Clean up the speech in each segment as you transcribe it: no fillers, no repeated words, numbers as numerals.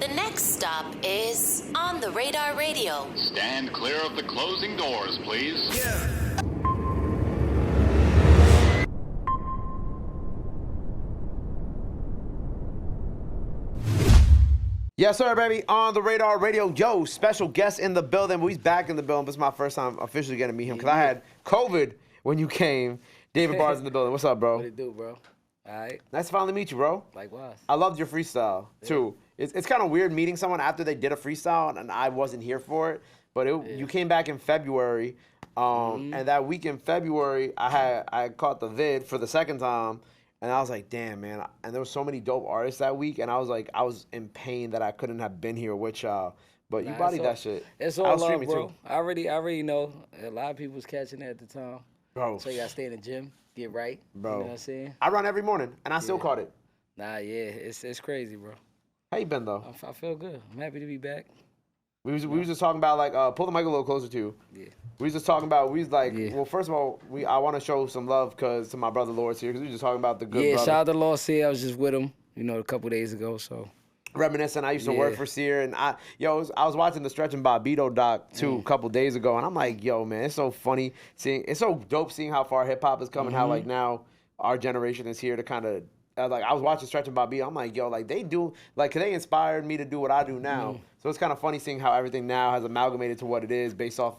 The next stop is On the Radar Radio. Stand clear of the closing doors, please. Yeah. Yes, sir, baby. On the Radar Radio. Yo, special guest in the building. He's back in the building. This is my first time officially getting to meet him because I had COVID when you came. David Barr's in the building. What's up, bro? What it do, bro? All right. Nice to finally meet you, bro. Likewise. I loved your freestyle, too. It's kind of weird meeting someone after they did a freestyle and I wasn't here for it. But you came back in February, and that week in February, I caught the vid for the second time. And I was like, damn, man. And there were so many dope artists that week. And I was like, I was in pain that I couldn't have been here with y'all. But you bodied that shit. It's all love, bro. Too. I already know. A lot of people was catching it at the time. Bro. So you got to stay in the gym, get right. Bro. You know what I'm saying? I run every morning, and I still caught it. Nah, yeah. It's crazy, bro. How you been, though? I feel good. I'm happy to be back. We was just talking about, like, pull the mic a little closer to you. Yeah. We was just talking about, well, first of all, I want to show some love to my brother Lord's here, because we were just talking about the good brother. Yeah, shout out to Lord Sear. I was just with him, a couple days ago, so. Reminiscing, I used to work for Sear, and I was watching the Stretch and Bobbito doc, too, a couple days ago, and I'm like, yo, man, it's so funny it's so dope seeing how far hip-hop has come and how, like, now our generation is here to kind of, I was watching Stretch and Bobbito, I'm like, yo, like, they inspired me to do what I do now. So it's kind of funny seeing how everything now has amalgamated to what it is based off,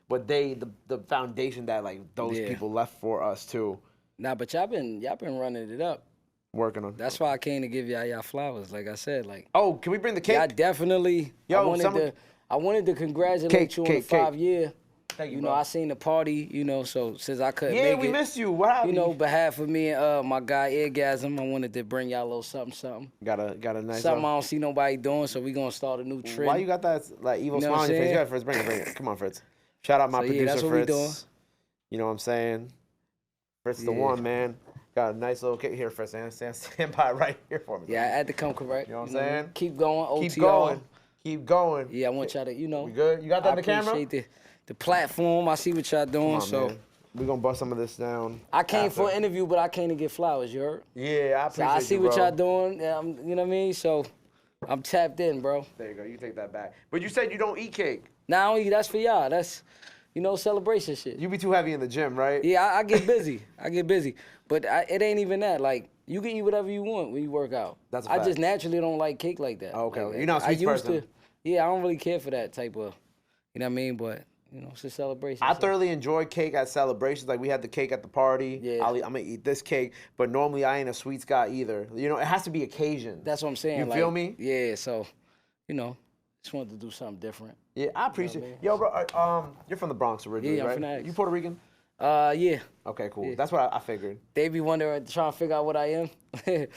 what the foundation that, like, those people left for us, too. Nah, but y'all been running it up. Working on. That's why I came to give y'all flowers, like I said. Like, oh, can we bring the cake? I definitely. I wanted to congratulate you on the 5-year. Thank you, bro. I seen the party, so since I couldn't make it. Yeah, we missed you. What happened? Behalf of me and my guy Eargasm, I wanted to bring y'all a little something. Got a nice something I don't see nobody doing, so we gonna start a new trend. Why you got that like evil smile on your face? Yeah, Fritz, bring it. Come on, Fritz. Shout out my producer, that's what Fritz. We doing. You know what I'm saying? Fritz the one, man. Got a nice little cake here, Fritz. Stand by right here for me. Yeah, I had to come correct. You know what I'm saying? Keep going, OTR. Keep going. Yeah, I want y'all to, We good? You got that in the camera? I appreciate the platform. I see what y'all doing, man. We're going to bust some of this down. I came for an interview, but I came to get flowers, you heard? Yeah, I appreciate I see what y'all doing, you know what I mean? So I'm tapped in, bro. There you go. You take that back. But you said you don't eat cake. Nah, I don't eat. That's for y'all. That's, celebration shit. You be too heavy in the gym, right? Yeah, I get busy. But it ain't even that. Like, you can eat whatever you want when you work out. That's a fact. I just naturally don't like cake like that. Okay. Like, You're not a sweet person. Yeah, I don't really care for that type of, you know what I mean? But, it's a celebration. I thoroughly enjoy cake at celebrations. Like, we had the cake at the party. Yeah. I'm going to eat this cake. But normally, I ain't a sweets guy either. It has to be occasion. That's what I'm saying. You feel me? Yeah, so, just wanted to do something different. Yeah, I appreciate it. Yo, bro, you're from the Bronx originally, right? I'm from You Puerto Rican? Yeah. Okay, cool. Yeah. That's what I figured. They be wondering, trying to figure out what I am.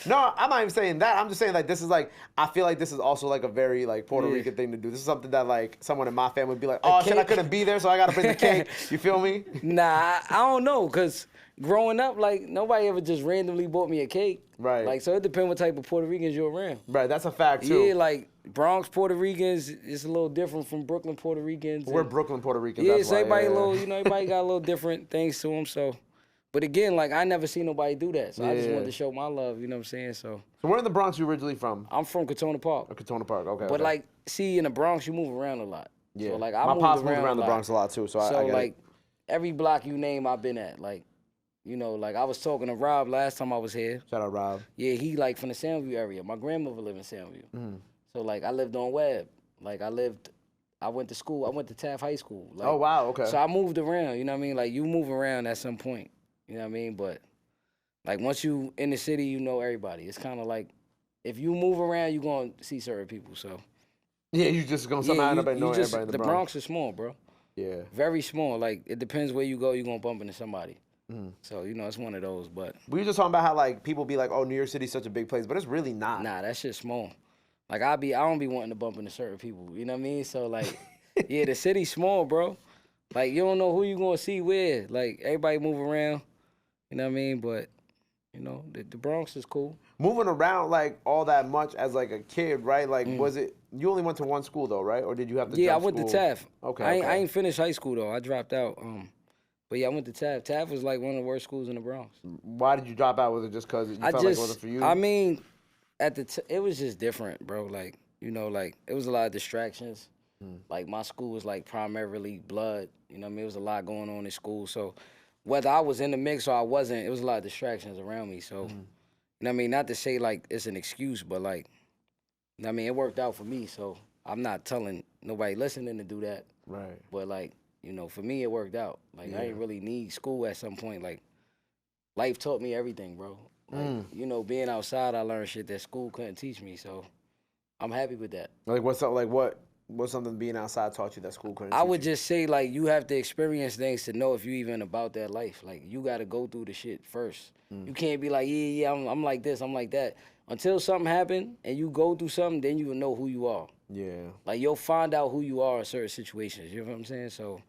No, I'm not even saying that. I'm just saying, like, this is, like, I feel like this is also, like, a very, like, Puerto Rican thing to do. This is something that, like, someone in my family would be like, oh, shit, I couldn't be there, so I got to bring the cake. You feel me? Nah, I don't know, because growing up, like, nobody ever just randomly bought me a cake. Right. Like, so it depends what type of Puerto Ricans you're around. Right, that's a fact, too. Yeah, like, Bronx Puerto Ricans is a little different from Brooklyn Puerto Ricans. We're Brooklyn Puerto Ricans. Yeah, that's so everybody why, everybody got a little different things to them, so. But again, like, I never seen nobody do that, so I just wanted to show my love, you know what I'm saying, so. So where in the Bronx you originally from? I'm from Katona Park. Oh, Katona Park, okay. But, like, see, in the Bronx, you move around a lot. Yeah. So, like, my pops moved around the Bronx a lot, too, so I get like, it. every block you name, I've been at, like. Like I was talking to Rob last time I was here. Shout out Rob. Yeah, he like from the Soundview area. My grandmother lived in Soundview. So like I lived on Webb. Like I went to school. I went to Taft High School. Like, oh, wow, okay. So I moved around, you know what I mean? Like you move around at some point, you know what I mean? But like once you in the city, you know everybody. It's kind of like if you move around, you're going to see certain people, so. Yeah, you just going to somehow end up knowing everybody in the Bronx. The Bronx is small, bro. Yeah. Very small. Like it depends where you go, you're going to bump into somebody. So, it's one of those, but. We were just talking about how, like, people be like, oh, New York City's such a big place, but it's really not. Nah, that shit's small. Like, I don't be wanting to bump into certain people, you know what I mean? So, like, yeah, the city's small, bro. Like, you don't know who you gonna see where. Like, everybody move around, you know what I mean? But, the Bronx is cool. Moving around, like, all that much as, like, a kid, right? Like, was it, you only went to one school, though, right? Or did you have to Yeah, I jump went school? to Taft. Okay, I ain't finished high school, though. I dropped out. But yeah, I went to Taft. Taft was like one of the worst schools in the Bronx. Why did you drop out? Was it just because you felt like it wasn't for you? I mean, it was just different, bro. Like, you know, like, it was a lot of distractions. Like, my school was, like, primarily blood. You know what I mean? It was a lot going on in school. So, whether I was in the mix or I wasn't, it was a lot of distractions around me. So, you know what I mean? Not to say, like, it's an excuse, but, like, you know what I mean? It worked out for me. So, I'm not telling nobody listening to do that. Right. But, like, you know, for me, it worked out. Like, I didn't really need school at some point. Like, life taught me everything, bro. Like, you know, being outside, I learned shit that school couldn't teach me. So, I'm happy with that. Like, what's something being outside taught you that school couldn't I teach would you? just say, like, you have to experience things to know if you even about that life. Like, you got to go through the shit first. You can't be like, yeah, I'm like this, I'm like that. Until something happen and you go through something, then you will know who you are. Yeah. Like, you'll find out who you are in certain situations. You know what I'm saying? So,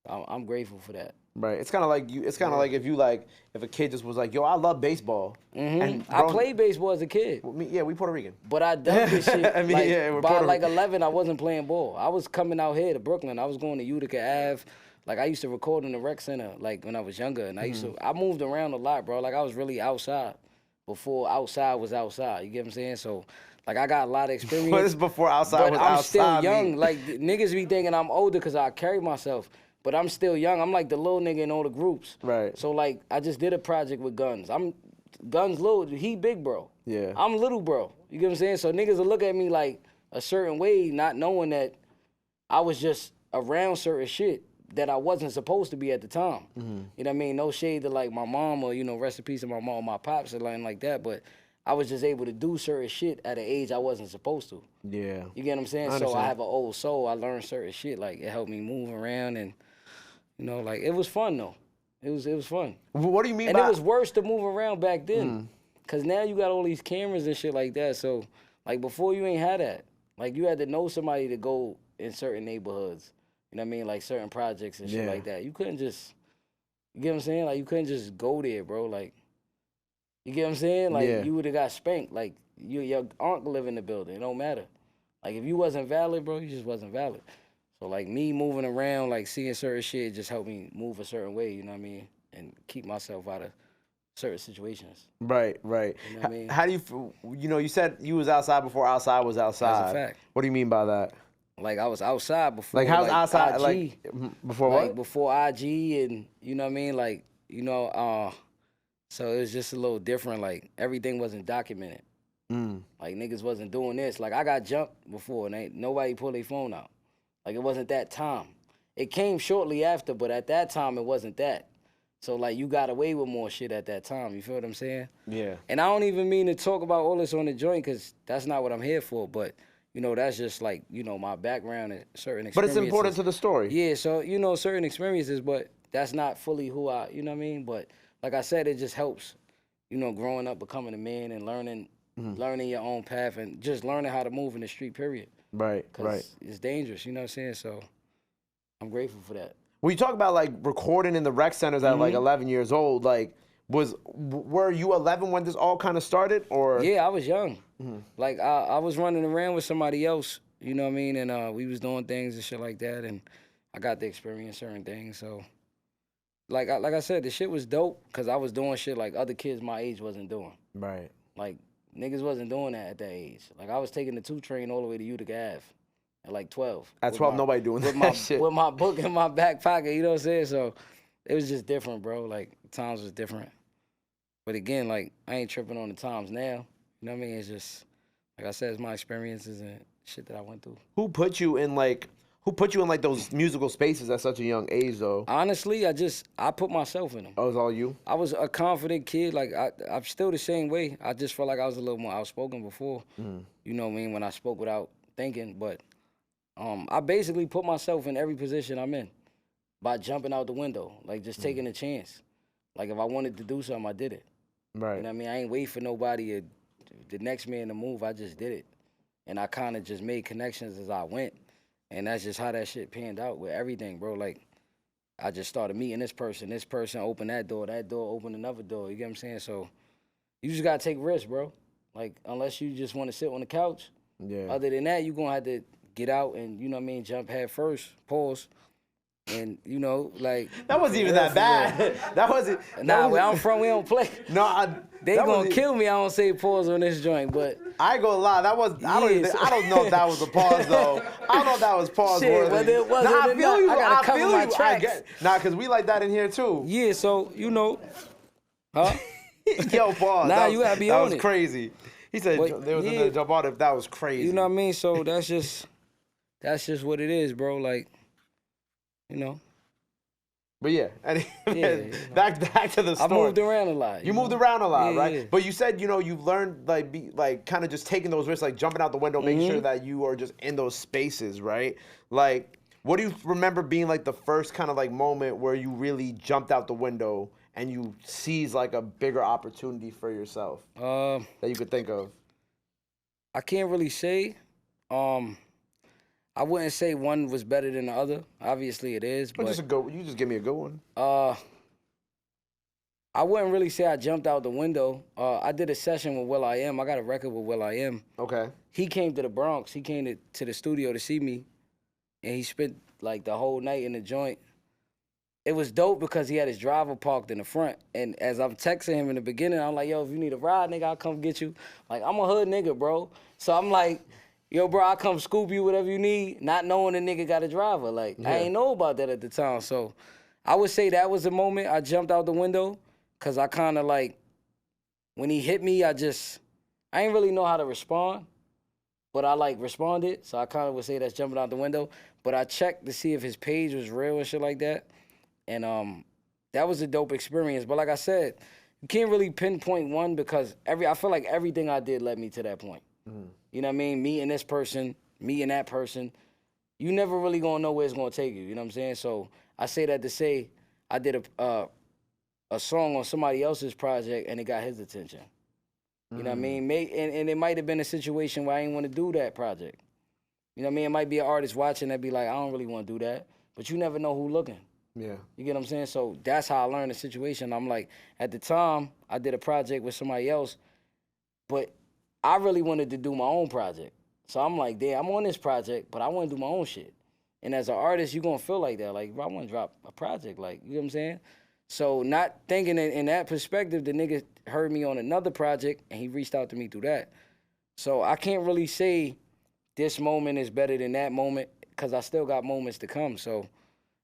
I'm grateful for that. Right. It's kind of like you. It's kind of like if a kid just was like, "Yo, I love baseball." And I played baseball as a kid. Well, we Puerto Rican. But I done this shit. I mean, like, yeah, we're by Puerto like Rican. 11, I wasn't playing ball. I was coming out here to Brooklyn. I was going to Utica Ave. Like, I used to record in the rec center, like, when I was younger. And I moved around a lot, bro. Like, I was really outside before outside was outside. You get what I'm saying? So, like, I got a lot of experience. What is before outside but was I'm outside? still young. mean? Like, niggas be thinking I'm older because I carry myself. But I'm still young. I'm like the little nigga in all the groups. Right. So, like, I just did a project with Gunz. Gunz little, he big bro. Yeah. I'm little bro. You get what I'm saying? So niggas will look at me like a certain way, not knowing that I was just around certain shit that I wasn't supposed to be at the time. You know what I mean? No shade to like my mom or, you know, rest in peace to my mom or my pops or nothing like that, but I was just able to do certain shit at an age I wasn't supposed to. Yeah. You get what I'm saying? So I understand. have an old soul. I learned certain shit. Like, it helped me move around and, you know, like, it was fun though. It was fun. What do you mean And by? it was worse to move around back then. Cause now you got all these cameras and shit like that. So, like, before you ain't had that. Like, you had to know somebody to go in certain neighborhoods. You know what I mean? Like, certain projects and shit Yeah. like that. You couldn't just, you get what I'm saying? Like, you couldn't just go there, bro. Like, you get what I'm saying? Like, Yeah. you would have got spanked. Like, your aunt live in the building. It don't matter. Like, if you wasn't valid, bro, you just wasn't valid. So, like, me moving around, like, seeing certain shit just helped me move a certain way, you know what I mean? And keep myself out of certain situations. Right. Right. You know what I mean? How do you feel? You know, you said you was outside before outside was outside. fact. What do you mean by that? Like, I was outside before, Like, how's outside? IG. Like before Like, what? before IG and, you know what I mean? Like, you know, so it was just a little different. Like, everything wasn't documented. Like, niggas wasn't doing this. Like, I got jumped before and ain't nobody pulled their phone out. Like, it wasn't that time. It came shortly after, but at that time, it wasn't that. So, like, you got away with more shit at that time. You feel what I'm saying? Yeah. And I don't even mean to talk about all this on the joint because that's not what I'm here for. But, you know, that's just, like, you know, my background and certain But experiences. it's important to the story. Yeah, so, you know, certain experiences, but that's not fully who I, you know what I mean? But, like I said, it just helps, you know, growing up, becoming a man and learning your own path and just learning how to move in the street, period. Right. Because Right. it's dangerous, you know what I'm saying? So I'm grateful for that. When you talk about like recording in the rec centers at like 11 years old, like were you 11 when this all kind of started, or? Yeah, I was young. Like, I was running around with somebody else, you know what I mean? And we was doing things and shit like that, and I got to experience certain things. So, like I said, the shit was dope because I was doing shit like other kids my age wasn't doing. Right. Like, niggas wasn't doing that at that age. Like, I was taking the 2 train all the way to Utica Ave at like 12. At 12, nobody doing with that my, shit. With my book in my back pocket, you know what I'm saying? So, it was just different, bro. Like, times was different. But again, like, I ain't tripping on the times now. You know what I mean? It's just, like I said, it's my experiences and shit that I went through. Who put you in like those musical spaces at such a young age, though? Honestly, I put myself in them. Oh, it was all you? I was a confident kid. Like, I'm still the same way. I just felt like I was a little more outspoken before. You know what I mean? When I spoke without thinking. But I basically put myself in every position I'm in by jumping out the window. Like, just taking a chance. Like, if I wanted to do something, I did it. Right. You know what I mean? I ain't wait for nobody or the next man to move. I just did it. And I kind of just made connections as I went. And that's just how that shit panned out with everything, bro. Like, I just started meeting this person opened that door opened another door. You get what I'm saying? So you just gotta take risks, bro. Like, unless you just want to sit on the couch. Yeah. Other than that, you gonna have to get out and, you know what I mean, jump head first, pause, And you know, like That wasn't even that bad. That wasn't. Nah, where I'm from, we don't play. No, They gonna kill me. I don't say pause on this joint, but I ain't gonna lie. That was. I don't know if that was a pause though. I don't know if that was pause Shit, worthy. whether it was Nah, or I feel not, you. I gotta cover feel my you. tracks. Nah, cause we like that in here too. yeah. So you know, huh? Yo, pause. Nah, you gotta be on That was it. crazy. He said But, there was yeah. another jump out if that was crazy. You know what I mean? So that's just what it is, bro. Like, you know. But yeah, and Yeah. back to the story. I moved around a lot. You moved around a lot, Yeah, right? yeah. But you said, you've learned like kind of just taking those risks, like jumping out the window, making Mm-hmm. sure that you are just in those spaces, right? Like, what do you remember being like the first kind of like moment where you really jumped out the window and you seized like a bigger opportunity for yourself that you could think of? I can't really say. I wouldn't say one was better than the other. Obviously, it is. Or But you just give me a good one. I wouldn't really say I jumped out the window. I did a session with Will.i.am. I got a record with Will.i.am. Okay. He came to the Bronx. He came to the studio to see me, and he spent like the whole night in the joint. It was dope because he had his driver parked in the front. And as I'm texting him in the beginning, I'm like, yo, if you need a ride, nigga, I'll come get you. Like, I'm a hood nigga, bro. So I'm like, yo, bro, I'll come scoop you, whatever you need, not knowing the nigga got a driver. Like, I ain't know about that at the time. So I would say that was the moment I jumped out the window because I kind of like, when he hit me, I ain't really know how to respond. But I like responded. So I kind of would say that's jumping out the window. But I checked to see if his page was real and shit like that. And that was a dope experience. But like I said, you can't really pinpoint one because I feel like everything I did led me to that point. You know what I mean? Meeting this person, meeting that person. You never really gonna know where it's gonna take you. You know what I'm saying? So I say that to say I did a song on somebody else's project and it got his attention. You know what I mean? And it might have been a situation where I didn't want to do that project. You know what I mean? It might be an artist watching that be like, I don't really want to do that. But you never know who looking. Yeah. You get what I'm saying? So that's how I learned the situation. I'm like, at the time, I did a project with somebody else, but I really wanted to do my own project. So I'm like, damn, I'm on this project, but I want to do my own shit. And as an artist, you're going to feel like that. Like, bro, I want to drop a project. Like, you know what I'm saying? So not thinking in that perspective, the nigga heard me on another project, and he reached out to me through that. So I can't really say this moment is better than that moment because I still got moments to come. So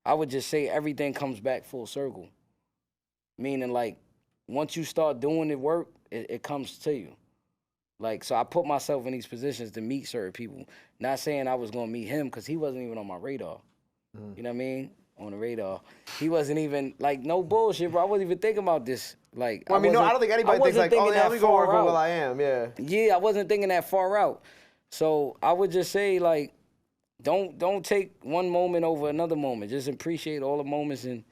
I would just say everything comes back full circle. Meaning, like, once you start doing the work, it comes to you. Like, so I put myself in these positions to meet certain people. Not saying I was going to meet him because he wasn't even on my radar. You know what I mean? On the radar. He wasn't even, like, no bullshit, bro. I wasn't even thinking about this. Like, Well, I don't think anybody thinks like, oh, yeah, let me go work with Will.i.am, yeah. Yeah, I wasn't thinking that far out. So I would just say, like, don't take one moment over another moment. Just appreciate all the moments and,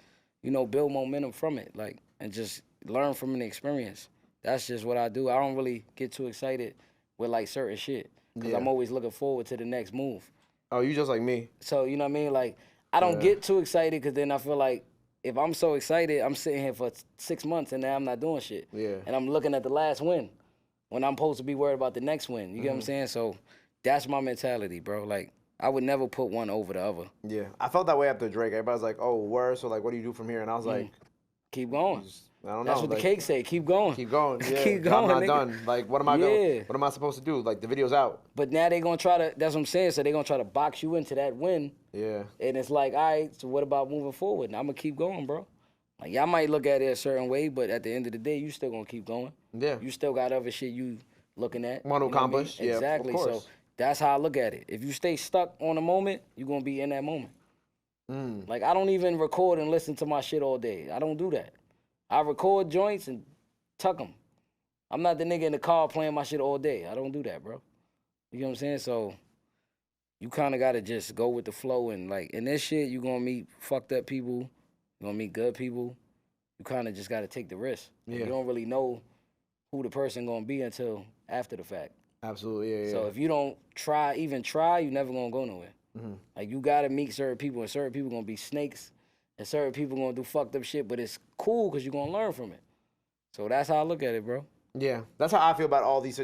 build momentum from it. Like, and just learn from an experience. That's just what I do. I don't really get too excited with, like, certain shit. Because I'm always looking forward to the next move. Oh, you just like me. So, you know what I mean? Like, I don't get too excited because then I feel like if I'm so excited, I'm sitting here for 6 months and now I'm not doing shit. Yeah. And I'm looking at the last win when I'm supposed to be worried about the next win. You get what I'm saying? So that's my mentality, bro. Like, I would never put one over the other. Yeah. I felt that way after Drake. Everybody's like, oh, word. So, like, what do you do from here? And I was like, keep going. I don't know. That's what the cake say. Keep going. Keep going. Yeah. Keep going, I'm not nigga. done. Like, what am I What am I supposed to do? Like, the video's out. But now they gonna try to. That's what I'm saying. So they gonna try to box you into that win. Yeah. And it's like, all right. So what about moving forward? And I'm gonna keep going, bro. Like, y'all might look at it a certain way, but at the end of the day, you still gonna keep going. Yeah. You still got other shit you looking at. Want to you know what I mean? accomplish. Yeah. Exactly. Of course. So that's how I look at it. If you stay stuck on a moment, you're gonna be in that moment. Like, I don't even record and listen to my shit all day. I don't do that. I record joints and tuck them. I'm not the nigga in the car playing my shit all day. I don't do that, bro. You know what I'm saying? So you kind of got to just go with the flow. And, like, in this shit, you're going to meet fucked up people. You're going to meet good people. You kind of just got to take the risk. Yeah. You don't really know who the person going to be until after the fact. Absolutely. Yeah. So if you don't try, you're never going to go nowhere. Like, you got to meet certain people, and certain people going to be snakes, and certain people going to do fucked up shit, but it's cool because you're going to learn from it. So that's how I look at it, bro. Yeah, that's how I feel about all these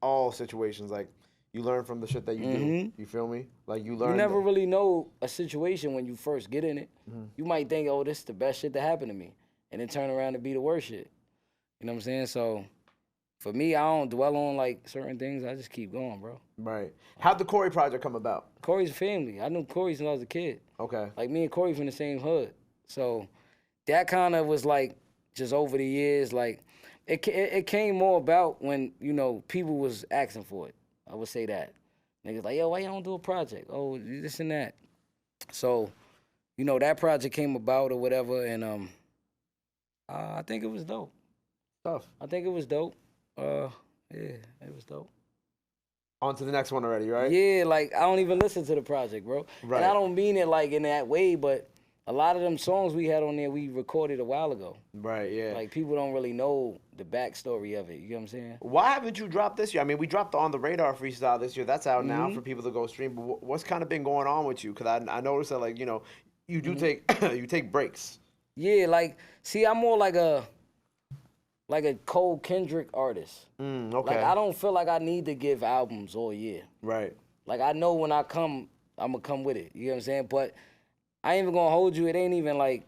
all situations. Like, You learn from the shit that you do. You feel me? Like you learn. You never really know a situation when you first get in it. You might think, oh, this is the best shit that happened to me, and then turn around and be the worst shit. You know what I'm saying? So for me, I don't dwell on like certain things. I just keep going, bro. Right. How'd the Cory project come about? Cory's a family. I knew Cory since I was a kid. Okay. Like me and Cory from the same hood. So that kind of was like just over the years, like it came more about when, you know, people was asking for it. I would say that. Niggas like, yo, why you don't do a project? Oh, this and that. So, you know, that project came about or whatever, and I think it was dope. Tough. I think it was dope. Yeah, it was dope. On to the next one already, right? Yeah, like I don't even listen to the project, bro. Right. And I don't mean it like in that way, but a lot of them songs we had on there we recorded a while ago. Right, yeah. Like people don't really know the backstory of it. You know what I'm saying? Why haven't you dropped this year? I mean, we dropped the On the Radar freestyle this year. That's out now for people to go stream. But what's kind of been going on with you? Because I noticed that, like, you know, you do take you take breaks. Yeah, like see, I'm more like a Cole Kendrick artist. Okay. Like I don't feel like I need to give albums all year. Right. Like I know when I come, I'm gonna come with it. You know what I'm saying? But I ain't even gonna hold you. It ain't even like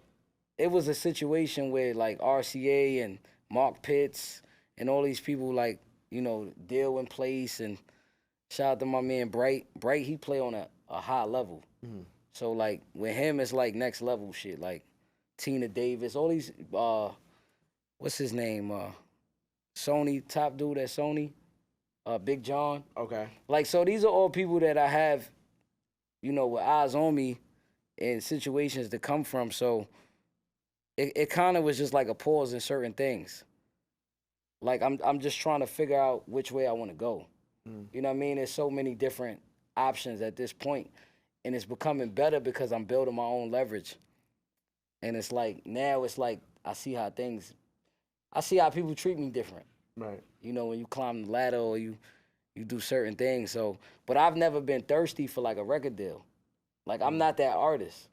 it was a situation where like RCA and Mark Pitts and all these people like, you know, deal in place, and shout out to my man Bright. Bright, he play on a high level. So like with him it's like next level shit. Like Tina Davis, all these what's his name? Sony, top dude at Sony, Big John. Okay. Like, so these are all people that I have, you know, with eyes on me in situations to come from. So it kind of was just like a pause in certain things. Like, I'm just trying to figure out which way I want to go. You know what I mean? There's so many different options at this point, and it's becoming better because I'm building my own leverage. And it's like, now it's like, I see how people treat me different. Right. You know, when you climb the ladder or you do certain things. So, but I've never been thirsty for like a record deal. Like I'm not that artist.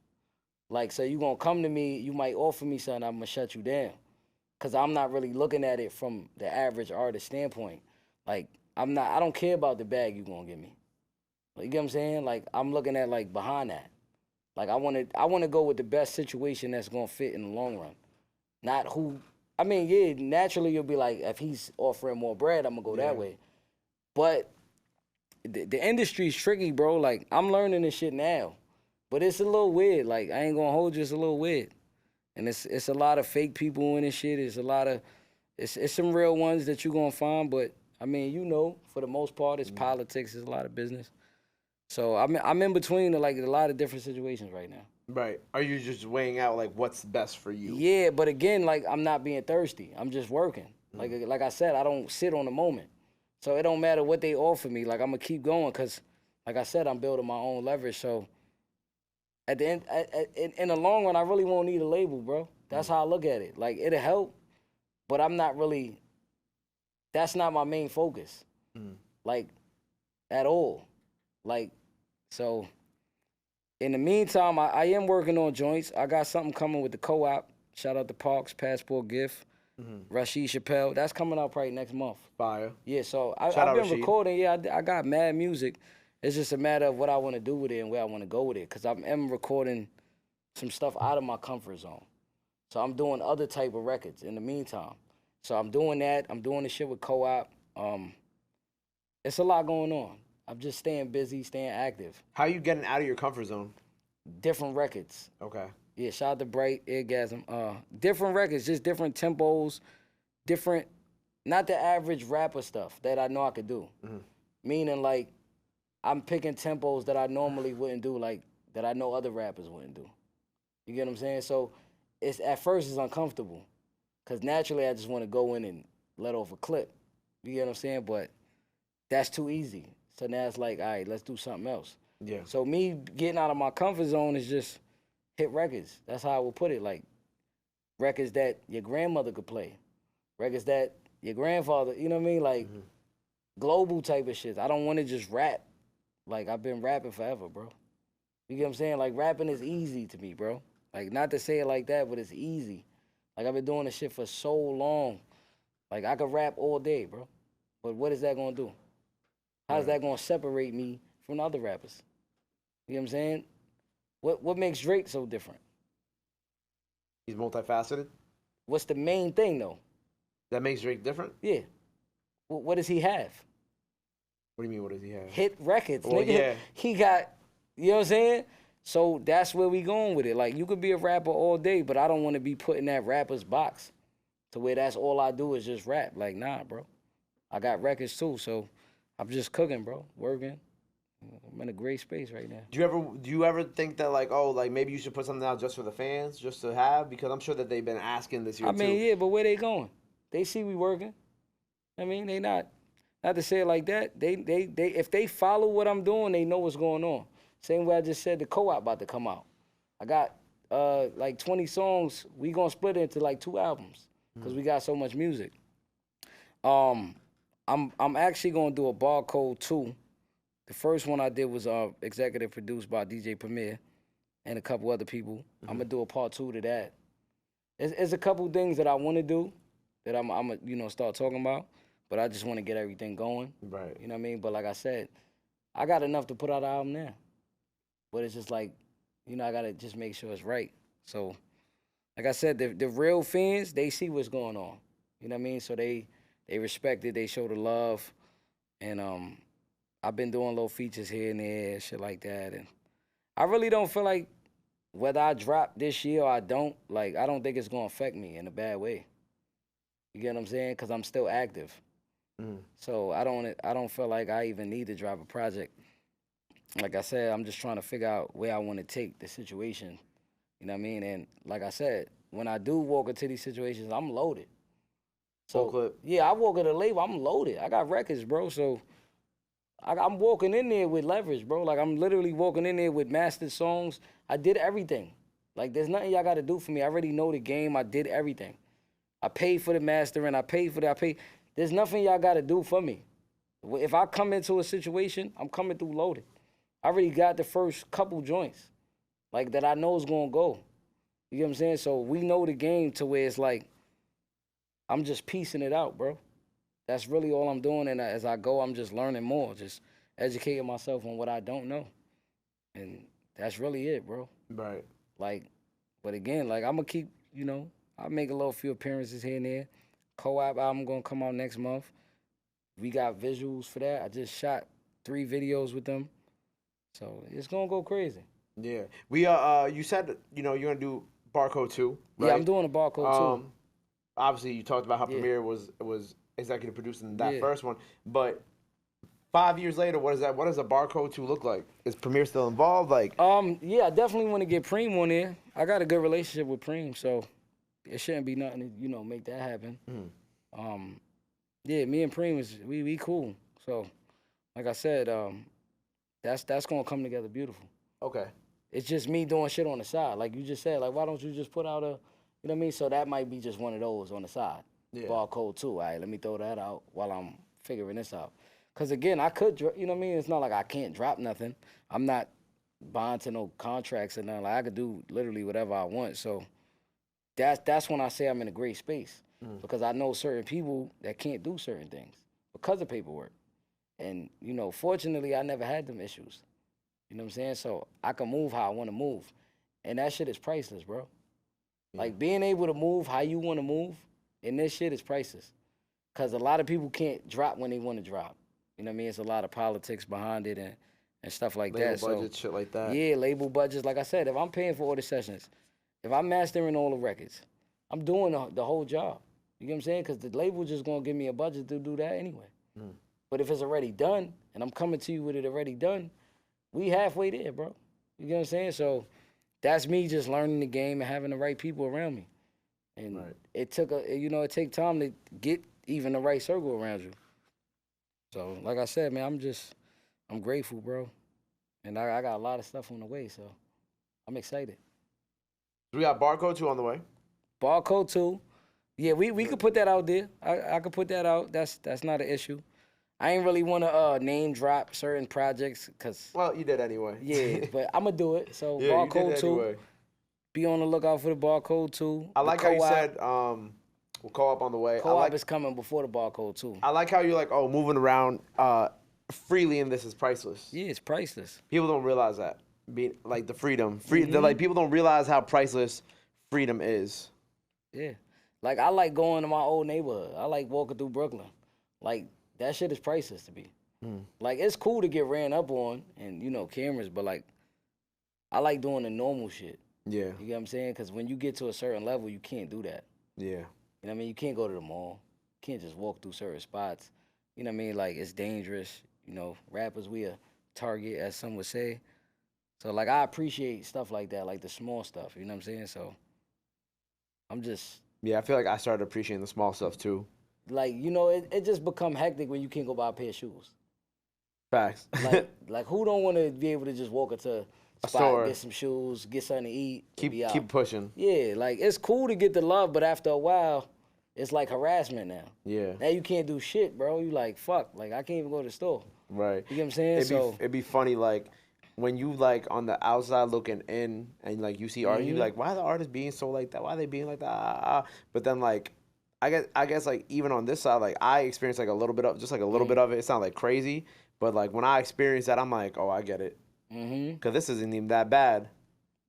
Like, so you gonna come to me, you might offer me something, I'm gonna shut you down. Cause I'm not really looking at it from the average artist standpoint. Like I don't care about the bag you gonna give me. Like, you get what I'm saying? Like I'm looking at like behind that. Like I wanna go with the best situation that's gonna fit in the long run. Not who, I mean, yeah, naturally you'll be like, if he's offering more bread, I'm gonna go that way. But the industry's tricky, bro. Like, I'm learning this shit now. But it's a little weird. Like, I ain't gonna hold you, it's a little weird. And it's a lot of fake people in this shit. It's some real ones that you gonna find, but I mean, you know, for the most part, it's politics, it's a lot of business. So I'm in between like a lot of different situations right now. Right. Are you just weighing out like what's best for you? Yeah, but again, like I'm not being thirsty. I'm just working. Like I said, I don't sit on the moment. So it don't matter what they offer me. Like I'm gonna keep going because, like I said, I'm building my own leverage. So at the end, in the long run, I really won't need a label, bro. That's how I look at it. Like it'll help, but I'm not really. That's not my main focus. Like at all. Like so. In the meantime, I am working on joints. I got something coming with the co-op. Shout out to Parks, Passport Gift, Rashid Chappelle. That's coming out probably next month. Fire. Yeah, so I've out been Rashid. recording. Yeah, I got mad music. It's just a matter of what I want to do with it and where I want to go with it. Because I am recording some stuff out of my comfort zone. So I'm doing other type of records in the meantime. So I'm doing that. I'm doing the shit with co-op. It's a lot going on. I'm just staying busy, staying active. How you getting out of your comfort zone? Different records. Okay. Yeah, shout out to Bright, Orgasm. Different records, just different tempos, different, not the average rapper stuff that I know I could do. Meaning like, I'm picking tempos that I normally wouldn't do, like that I know other rappers wouldn't do. You get what I'm saying? So at first it's uncomfortable. Cause naturally I just want to go in and let off a clip. You get what I'm saying? But that's too easy. So now it's like, all right, let's do something else. Yeah. So me getting out of my comfort zone is just hit records. That's how I would put it. Like records that your grandmother could play, records that your grandfather, you know what I mean? Like global type of shit. I don't want to just rap. Like I've been rapping forever, bro. You get what I'm saying? Like rapping is easy to me, bro. Like not to say it like that, but it's easy. Like I've been doing this shit for so long. Like I could rap all day, bro. But what is that gonna do? How's that gonna separate me from the other rappers? You know what I'm saying? What makes Drake so different? He's multifaceted. What's the main thing though? That makes Drake different. Yeah. What does he have? What do you mean? What does he have? Hit records, Well, nigga. yeah. He got, you know what I'm saying? So that's where we going with it. Like, you could be a rapper all day, but I don't want to be put in that rapper's box to where that's all I do is just rap. Like, nah, bro. I got records too, so I'm just cooking, bro. Working. I'm in a great space right now. Do you ever think that like, oh, like maybe you should put something out just for the fans, just to have? Because I'm sure that they've been asking this year I mean, too. yeah, but where they going? They see we working. I mean, they not to say it like that. They if they follow what I'm doing, they know what's going on. Same way I just said the co-op about to come out. I got like 20 songs. We gonna split it into like 2 albums because we got so much music. I'm actually gonna do a Barcode 2. The first one I did was executive produced by DJ Premier and a couple other people. I'm gonna do a part 2 to that. It's a couple things that I want to do that I'm gonna start talking about, but I just want to get everything going. Right. You know what I mean? But like I said, I got enough to put out an album now. But it's just like, I gotta just make sure it's right. So, like I said, the real fans, they see what's going on. You know what I mean? So they respect it, they show the love, and I've been doing little features here and there, shit like that, and I really don't feel like whether I drop this year or I don't think it's gonna affect me in a bad way. You get what I'm saying? Because I'm still active. So I don't feel like I even need to drop a project. Like I said, I'm just trying to figure out where I want to take the situation. You know what I mean? And like I said, when I do walk into these situations, I'm loaded. So clip. yeah, I walk into the label, I'm loaded. I got records, bro. So I'm walking in there with leverage, bro. Like I'm literally walking in there with mastered songs. I did everything. Like there's nothing y'all got to do for me. I already know the game. I did everything. I paid for the mastering. I paid for that. There's nothing y'all got to do for me. If I come into a situation, I'm coming through loaded. I already got the first couple joints, like that I know is gonna go. You get what I'm saying? So we know the game to where it's like, I'm just piecing it out, bro. That's really all I'm doing. And as I go, I'm just learning more, just educating myself on what I don't know. And that's really it, bro. Right. Like, but again, like I'm gonna keep, I make a few appearances here and there. Collab album gonna come out next month. We got visuals for that. I just shot 3 videos with them. So it's gonna go crazy. Yeah. We you said you're gonna do Barcode 2, right? Yeah, I'm doing a Barcode 2. Obviously you talked about how Premier was executive producing that first one, but 5 years later, what does a Barcode 2 look like? Is Premier still involved? Like, yeah, I definitely want to get Preem on there. I got a good relationship with Preem, so it shouldn't be nothing to make that happen. Yeah, me and Preem we cool. So, like I said, that's gonna come together beautiful. okay. It's just me doing shit on the side, like you just said. Like, why don't you just put out you know what I mean? So that might be just one of those on the side. Yeah. Barcode 2. All right, let me throw that out while I'm figuring this out. Cause again, I could, you know what I mean? It's not like I can't drop nothing. I'm not bound to no contracts or nothing. Like I could do literally whatever I want. So that's when I say I'm in a great space. Because I know certain people that can't do certain things because of paperwork. And, fortunately, I never had them issues. You know what I'm saying? So I can move how I want to move. And that shit is priceless, bro. Yeah. Like, being able to move how you want to move, and this shit is priceless. Because a lot of people can't drop when they want to drop. You know what I mean? It's a lot of politics behind it and stuff like label that. Budget, shit like that. Yeah, label budgets. Like I said, if I'm paying for all the sessions, if I'm mastering all the records, I'm doing the whole job. You get what I'm saying? Because the label just going to give me a budget to do that anyway. But if it's already done, and I'm coming to you with it already done, we halfway there, bro. You get what I'm saying? So that's me just learning the game and having the right people around me. And it took it take time to get even the right circle around you. So like I said, man, I'm grateful, bro. And I got a lot of stuff on the way, so I'm excited. We got Barcode 2 on the way. Barcode 2. Yeah, we could put that out there. I could put that out. That's not an issue. I ain't really want to name drop certain projects because... Well, you did anyway. Yeah, but I'm going to do it. So yeah, Barcode 2. Anyway. Be on the lookout for the Barcode 2. I like how you said we'll Co-op on the way. Co-op is coming before the Barcode 2. I like how you're like, moving around freely in this is priceless. Yeah, it's priceless. People don't realize that. Being like the freedom, like people don't realize how priceless freedom is. Yeah. Like, I like going to my old neighborhood. I like walking through Brooklyn. Like, that shit is priceless to me. Like, it's cool to get ran up on and, cameras, but, like, I like doing the normal shit. Yeah. You get what I'm saying? Because when you get to a certain level, you can't do that. Yeah. You know what I mean? You can't go to the mall. You can't just walk through certain spots. You know what I mean? Like, it's dangerous. Rappers, we a target, as some would say. So, like, I appreciate stuff like that, like the small stuff. You know what I'm saying? So, I'm just... Yeah, I feel like I started appreciating the small stuff, too. Like, it just become hectic when you can't go buy a pair of shoes. Facts. Like who don't want to be able to just walk into a spot, store. get some shoes, get something to eat, Keep pushing. Yeah, like, it's cool to get the love, but after a while, it's like harassment now. Yeah. Now you can't do shit, bro. You like, fuck, like, I can't even go to the store. Right. You get what I'm saying? It'd be funny, like, when you, like, on the outside looking in and, like, you see art, you like, why are the artists being so like that? Why are they being like that? But then, like, I guess, like, even on this side, like, I experienced, like, a little bit of it. It's not, like, crazy. But, like, when I experience that, I'm like, oh, I get it. Because this isn't even that bad.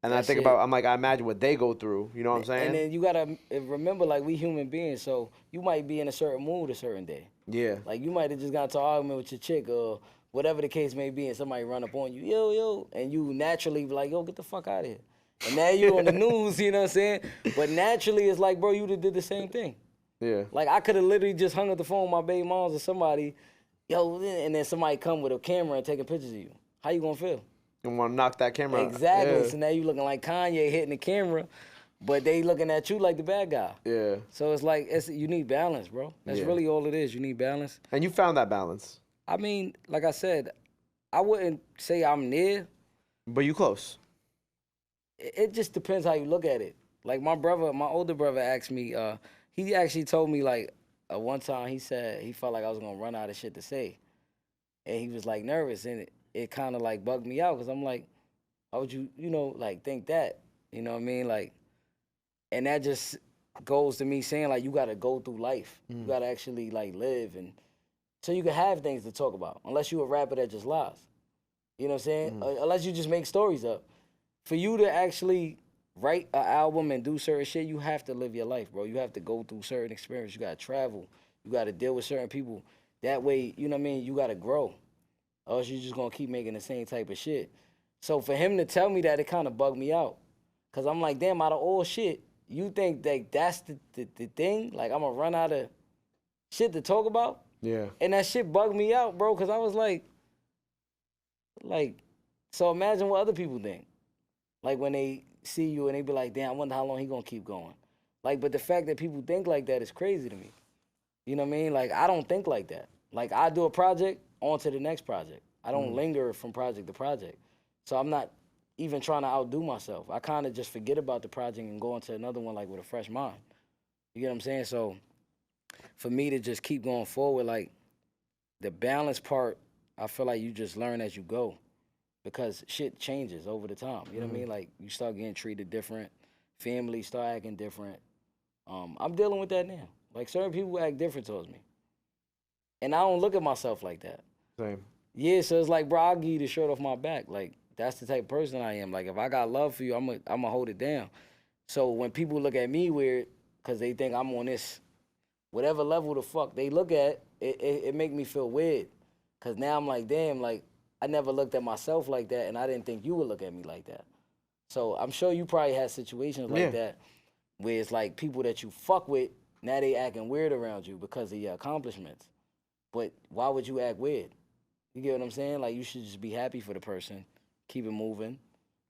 And I think about, I'm like, I imagine what they go through. You know what I'm saying? And then you got to remember, like, we human beings, so you might be in a certain mood a certain day. Yeah. Like, you might have just got into an argument with your chick or whatever the case may be, and somebody run up on you, yo, and you naturally be like, yo, get the fuck out of here. And now you on the news, you know what I'm saying? But naturally, it's like, bro, you did the same thing. Yeah. Like, I could have literally just hung up the phone with my baby moms or somebody, and then somebody come with a camera and taking pictures of you. How you gonna feel? You want to knock that camera out. Exactly. Yeah. So now you looking like Kanye hitting the camera, but they looking at you like the bad guy. Yeah. So it's like, you need balance, bro. That's really all it is. You need balance. And you found that balance. I mean, like I said, I wouldn't say I'm near. But you close. It just depends how you look at it. Like, my older brother asked me, he actually told me, like, one time he said he felt like I was going to run out of shit to say. And he was, like, nervous. And it kind of, like, bugged me out because I'm like, how would you, like, think that? You know what I mean? Like, and that just goes to me saying, like, you got to go through life. You got to actually, like, live. And so you can have things to talk about, unless you a rapper that just lies. You know what I'm saying? Unless you just make stories up. For you to actually write an album and do certain shit, you have to live your life, bro. You have to go through certain experiences. You got to travel. You got to deal with certain people. That way, you know what I mean? You got to grow. Or else you're just going to keep making the same type of shit. So for him to tell me that, it kind of bugged me out. Because I'm like, damn, out of all shit, you think that that's the thing? Like, I'm going to run out of shit to talk about? Yeah. And that shit bugged me out, bro, because I was like, so imagine what other people think. Like, when they see you and they be like, damn, I wonder how long he going to keep going. Like, but the fact that people think like that is crazy to me. You know what I mean? Like, I don't think like that. Like, I do a project, on to the next project. I don't linger from project to project. So I'm not even trying to outdo myself. I kind of just forget about the project and go into another one, like, with a fresh mind. You get what I'm saying? So for me to just keep going forward, like, the balance part, I feel like you just learn as you go because shit changes over the time. You know what I mean? Like, you start getting treated different. Families start acting different. I'm dealing with that now. Like, certain people act different towards me. And I don't look at myself like that. Same. Yeah, so it's like, bro, I'll give you the shirt off my back. Like, that's the type of person I am. Like, if I got love for you, I'm gonna hold it down. So when people look at me weird because they think I'm on this, whatever level the fuck they look at, it make me feel weird. Because now I'm like, damn, like, I never looked at myself like that, and I didn't think you would look at me like that. So I'm sure you probably had situations like that where it's like people that you fuck with, now they acting weird around you because of your accomplishments. But why would you act weird? You get what I'm saying? Like, you should just be happy for the person, keep it moving.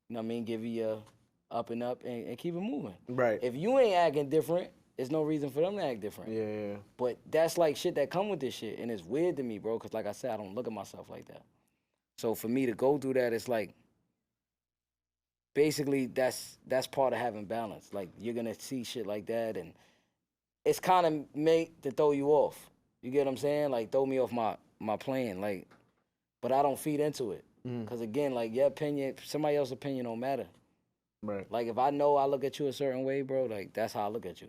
You know what I mean? Give you your up and keep it moving. Right. If you ain't acting different, there's no reason for them to act different. Yeah. But that's like shit that come with this shit, and it's weird to me, bro, because like I said, I don't look at myself like that. So for me to go through that, it's like, basically that's part of having balance. Like, you're gonna see shit like that, and it's kind of made to throw you off. You get what I'm saying? Like, throw me off my plan. Like, but I don't feed into it. Because again, like, your opinion, somebody else's opinion don't matter. Right. Like, if I know I look at you a certain way, bro, like, that's how I look at you.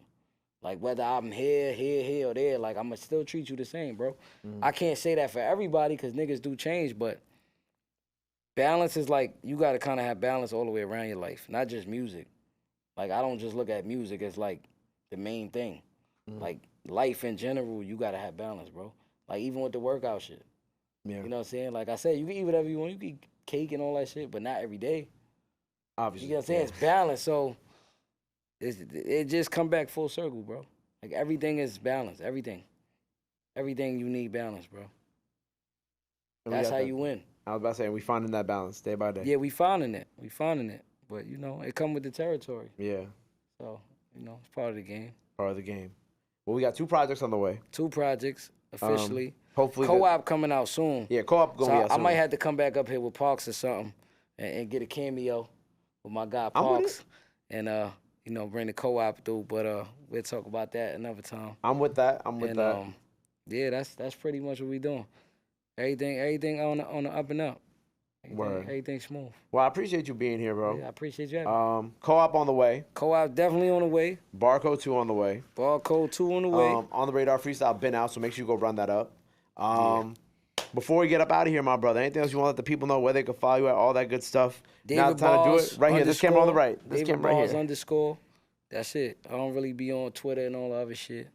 Like whether I'm here, or there, like I'ma still treat you the same, bro. I can't say that for everybody because niggas do change, but balance is like you gotta kind of have balance all the way around your life, not just music. Like I don't just look at music as like the main thing. Like life in general, you gotta have balance, bro. Like even with the workout shit. Yeah. You know what I'm saying? Like I said, you can eat whatever you want. You can eat cake and all that shit, but not every day. Obviously. You know what I'm saying? It's balance. So it just come back full circle, bro. Like everything is balance. Everything you need balance, bro. That's how you win. I was about to say, we finding that balance day by day. Yeah, we finding it. But you know, it come with the territory. Yeah. So you know, it's part of the game. Part of the game. Well, we got 2 projects on the way. 2 projects officially. Hopefully. Co-op coming out soon. Yeah, co-op going to be out I soon. might have to come back up here with Parks or something and get a cameo with my guy Parks. And you know, bring the co-op through. But we'll talk about that another time. I'm with that. Yeah, that's pretty much what we doing. Everything on the up and up. Everything smooth. Well, I appreciate you being here, bro. Yeah, I appreciate you having me. Co-op on the way. Co-op definitely on the way. Barcode 2 on the way. Barcode 2 on the way. On the Radar Freestyle been out, so make sure you go run that up. Before we get up out of here, my brother, anything else you want to let the people know where they can follow you at, all that good stuff? Now the time to do it. Right here, this camera on the right. This camera right here. _. That's it. I don't really be on Twitter and all the other shit.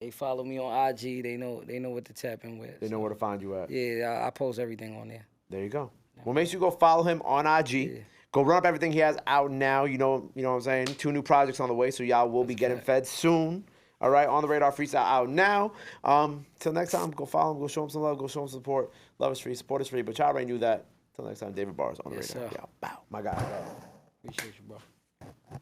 They follow me on IG. They know what to tap in with. They know where to find you at. Yeah, I post everything on there. There you go. Well, make sure you go follow him on IG. Yeah. Go run up everything he has out now. You know what I'm saying? 2 new projects on the way, so y'all will be getting fed soon. All right, On the Radar Freestyle out now. Till next time, go follow him, go show him some love, go show him some support. Love is free, support is free, but y'all already knew that. Till next time, David Bars On the Radar. Sir. Yeah, bow. My guy. Appreciate you, bro.